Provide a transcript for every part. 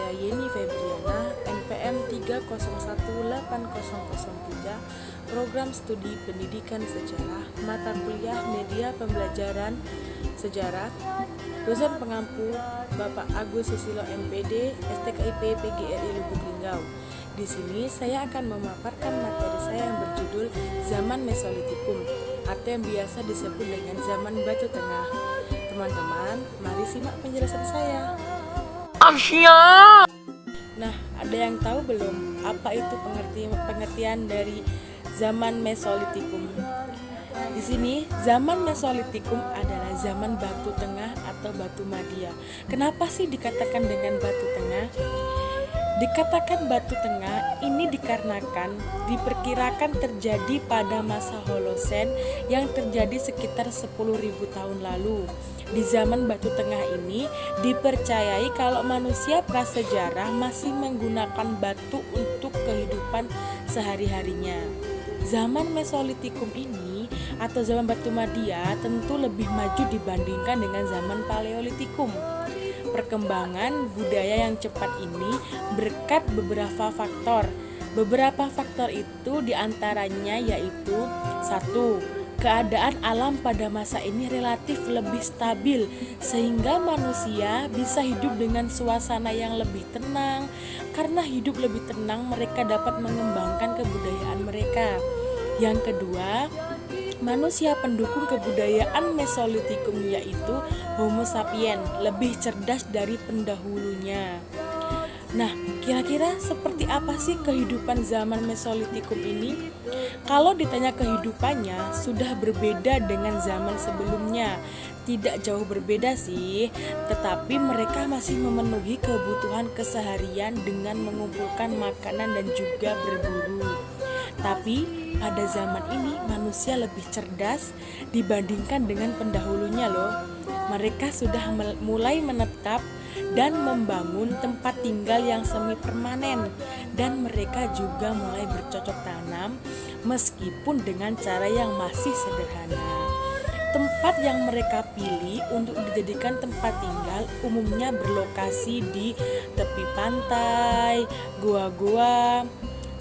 saya Yeni Febriana, NPM 3018003, Program Studi Pendidikan Sejarah, Mata Kuliah Media Pembelajaran Sejarah, Dosen Pengampu Bapak Agus Susilo MPD, STKIP PGRI Lubuk Linggau. Di sini saya akan memaparkan materi saya yang berjudul Zaman Mesolitikum, atau yang biasa disebut dengan Zaman Batu Tengah. Teman-teman, mari simak penjelasan saya. Nah, ada yang tahu belum apa itu pengertian dari Zaman Mesolitikum? Di sini, zaman Mesolitikum adalah zaman Batu Tengah atau Batu Madia. Kenapa sih dikatakan dengan Batu Tengah? Dikatakan Batu Tengah ini dikarenakan diperkirakan terjadi pada masa Holosen yang terjadi sekitar 10.000 tahun lalu. Di zaman Batu Tengah ini dipercayai kalau manusia prasejarah masih menggunakan batu untuk kehidupan sehari-harinya. Zaman Mesolitikum ini atau zaman Batu Madia tentu lebih maju dibandingkan dengan zaman Paleolitikum. Perkembangan budaya yang cepat ini berkat beberapa faktor. Beberapa faktor itu diantaranya yaitu 1. Keadaan alam pada masa ini relatif lebih stabil sehingga manusia bisa hidup dengan suasana yang lebih tenang. Karena hidup lebih tenang, mereka dapat mengembangkan kebudayaan mereka. Yang kedua, manusia pendukung kebudayaan Mesolitikum yaitu Homo sapien lebih cerdas dari pendahulunya. Nah, kira-kira seperti apa sih kehidupan zaman Mesolitikum ini? Kalau ditanya kehidupannya, sudah berbeda dengan zaman sebelumnya. Tidak jauh berbeda sih, tetapi mereka masih memenuhi kebutuhan keseharian dengan mengumpulkan makanan dan juga berburu. Tapi pada zaman ini manusia lebih cerdas dibandingkan dengan pendahulunya loh. Mereka sudah mulai menetap dan membangun tempat tinggal yang semi permanen, dan mereka juga mulai bercocok tanam meskipun dengan cara yang masih sederhana. Tempat yang mereka pilih untuk dijadikan tempat tinggal umumnya berlokasi di tepi pantai, goa-goa,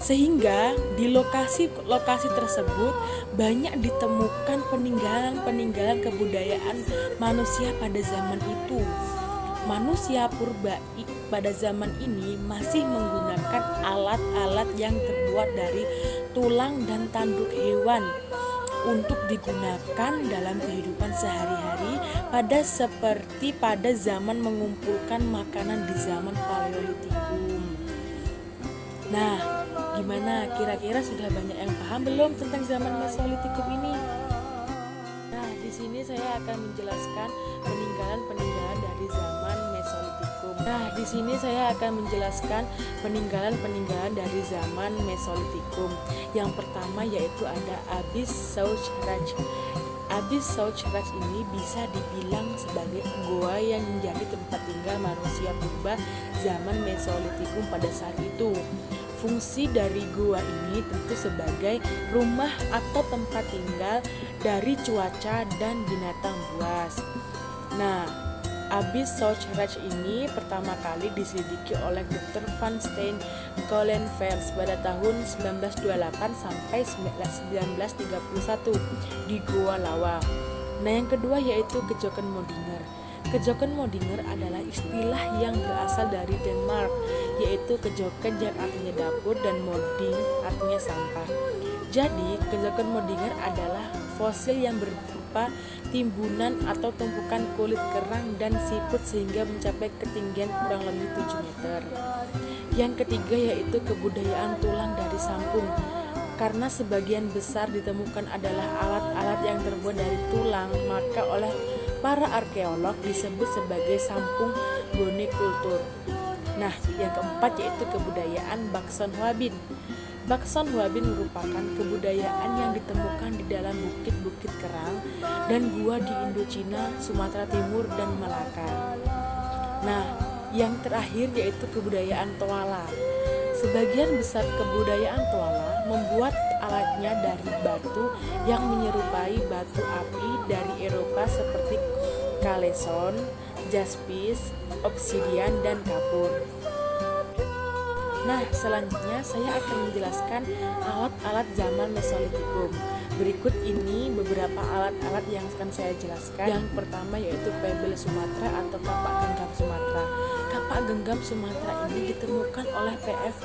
sehingga di lokasi-lokasi tersebut banyak ditemukan peninggalan-peninggalan kebudayaan manusia pada zaman itu. Manusia purba pada zaman ini masih menggunakan alat-alat yang terbuat dari tulang dan tanduk hewan untuk digunakan dalam kehidupan sehari-hari seperti pada zaman mengumpulkan makanan di zaman Paleolitikum. Nah, gimana? Kira-kira sudah banyak yang paham belum tentang zaman Mesolitikum ini? Nah, di sini saya akan menjelaskan peninggalan-peninggalan dari zaman Mesolitikum. Yang pertama yaitu ada Abyss Souch-Raj. Abyss Souch-Raj ini bisa dibilang sebagai goa yang menjadi tempat tinggal manusia purba zaman Mesolitikum pada saat itu. Fungsi dari gua ini tentu sebagai rumah atau tempat tinggal dari cuaca dan binatang buas. Nah, Abyss Souch-Raj ini pertama kali diselidiki oleh Dr. Van Steen Colenfels pada tahun 1928 sampai 1931 di Goa Lawa. Nah, yang kedua yaitu Kejoken Modinger. Kejoken Modinger adalah istilah yang berasal dari Denmark, yaitu kejoken yang artinya dapur dan moding artinya sampah. Jadi, Kejoken Modinger adalah fosil yang berupa timbunan atau tumpukan kulit kerang dan siput sehingga mencapai ketinggian kurang lebih 7 meter. Yang ketiga yaitu kebudayaan tulang dari sampung. Karena sebagian besar ditemukan adalah alat-alat yang terbuat dari tulang, maka oleh para arkeolog disebut sebagai sampung bone kultur. Nah, yang keempat yaitu kebudayaan Bakson Huabin. Bakson Huabin merupakan kebudayaan yang ditemukan di dalam bukit-bukit kerang dan gua di Indochina, Sumatera Timur, dan Malaka. Nah, yang terakhir yaitu kebudayaan Toala. Sebagian besar kebudayaan Toala membuat alatnya dari batu yang menyerupai batu api dari Eropa seperti kaleson, jaspis, obsidian, dan kapur. Nah, selanjutnya saya akan menjelaskan alat-alat zaman Mesolitikum. Berikut ini beberapa alat-alat yang akan saya jelaskan. Yang pertama yaitu pebel Sumatera atau kapak genggam Sumatera. Kapak genggam Sumatera ini ditemukan oleh P.F.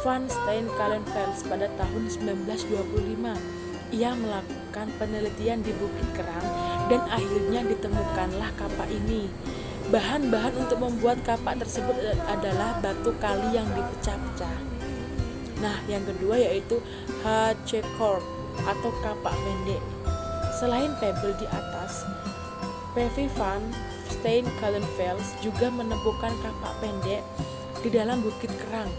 van Steenkalenfels pada tahun 1925. Ia melakukan penelitian di Bukit Kerang dan akhirnya ditemukanlah kapak ini. Bahan-bahan untuk membuat kapak tersebut adalah batu kali yang dipecah-pecah. Nah, yang kedua yaitu H.C. atau kapak pendek. Selain pebble di atas, P.V. van Steenkalenfels juga menemukan kapak pendek di dalam Bukit Kerang.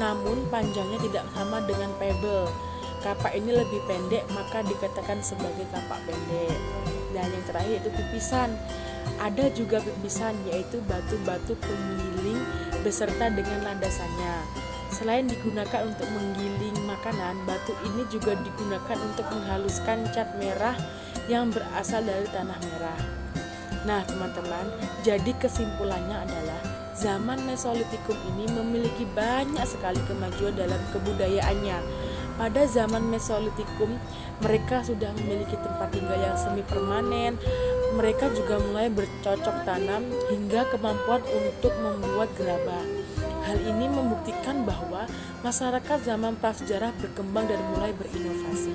Namun panjangnya tidak sama dengan pebble. Kapak ini lebih pendek, maka dikatakan sebagai kapak pendek. Dan yang terakhir yaitu pipisan. Ada juga pipisan, yaitu batu-batu penggiling beserta dengan landasannya. Selain digunakan untuk menggiling makanan, batu ini juga digunakan untuk menghaluskan cat merah yang berasal dari tanah merah. Nah teman-teman, jadi kesimpulannya adalah zaman Mesolitikum ini memiliki banyak sekali kemajuan dalam kebudayaannya. Pada zaman Mesolitikum, mereka sudah memiliki tempat tinggal yang semi permanen. Mereka juga mulai bercocok tanam hingga kemampuan untuk membuat gerabah. Hal ini membuktikan bahwa masyarakat zaman prasejarah berkembang dan mulai berinovasi.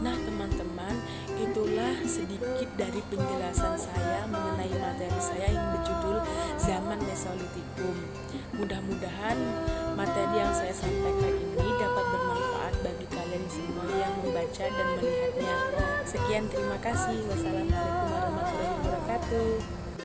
Nah teman-teman, itulah sedikit dari penjelasan saya mengenai materi saya yang berjudul Zaman Mesolitikum. Mudah-mudahan materi yang saya sampaikan ini dapat bermanfaat bagi kalian semua yang membaca dan melihatnya. Sekian, terima kasih. Wassalamualaikum warahmatullahi wabarakatuh.